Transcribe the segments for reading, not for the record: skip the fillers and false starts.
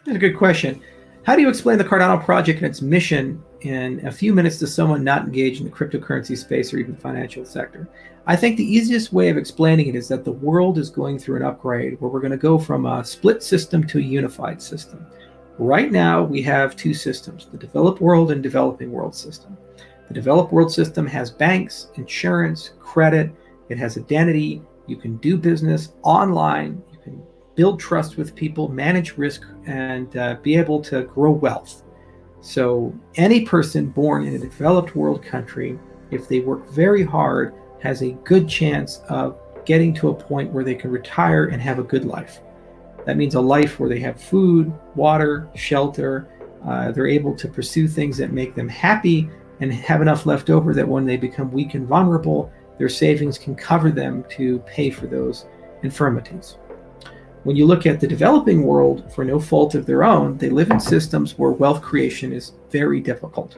That's a good question. How do you explain the Cardano project and its mission in a few minutes to someone not engaged in the cryptocurrency space or even financial sector? I think the easiest way of explaining it is that the world is going through an upgrade where we're going to go from a split system to a unified system. Right now, we have two systems, the developed world and developing world system. The developed world system has banks, insurance, credit, it has identity, you can do business online, you can build trust with people, manage risk, and be able to grow wealth. So any person born in a developed world country, if they work very hard, has a good chance of getting to a point where they can retire and have a good life. That means a life where they have food, water, shelter. They're able to pursue things that make them happy and have enough left over that when they become weak and vulnerable, their savings can cover them to pay for those infirmities. When you look at the developing world, for no fault of their own, they live in systems where wealth creation is very difficult.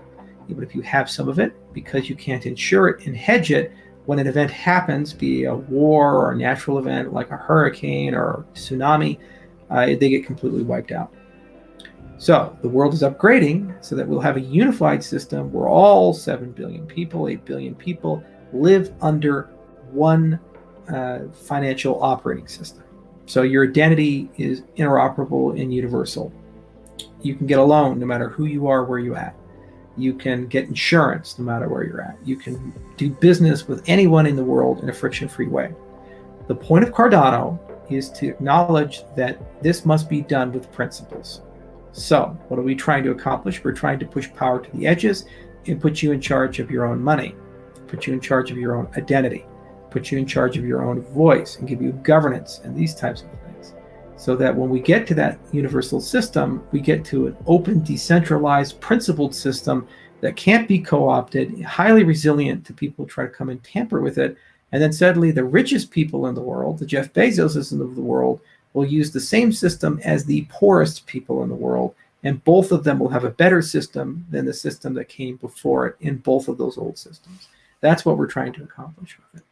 Even if you have some of it, because you can't insure it and hedge it, when an event happens, be it a war or a natural event like a hurricane or a tsunami, they get completely wiped out. So the world is upgrading so that we'll have a unified system where all 7 billion people, 8 billion people live under one financial operating system. So your identity is interoperable and universal. You can get a loan no matter who you are, where you're at. You can get insurance no matter where you're at. You can do business with anyone in the world in a friction-free way. The point of Cardano is to acknowledge that this must be done with principles. So what are we trying to accomplish? We're trying to push power to the edges and put you in charge of your own money, put you in charge of your own identity, put you in charge of your own voice, and give you governance and these types of things. So that when we get to that universal system, we get to an open, decentralized, principled system that can't be co-opted, highly resilient to people who try to come and tamper with it. And then suddenly the richest people in the world, the Jeff Bezoses of the world, will use the same system as the poorest people in the world. And both of them will have a better system than the system that came before it in both of those old systems. That's what we're trying to accomplish with it.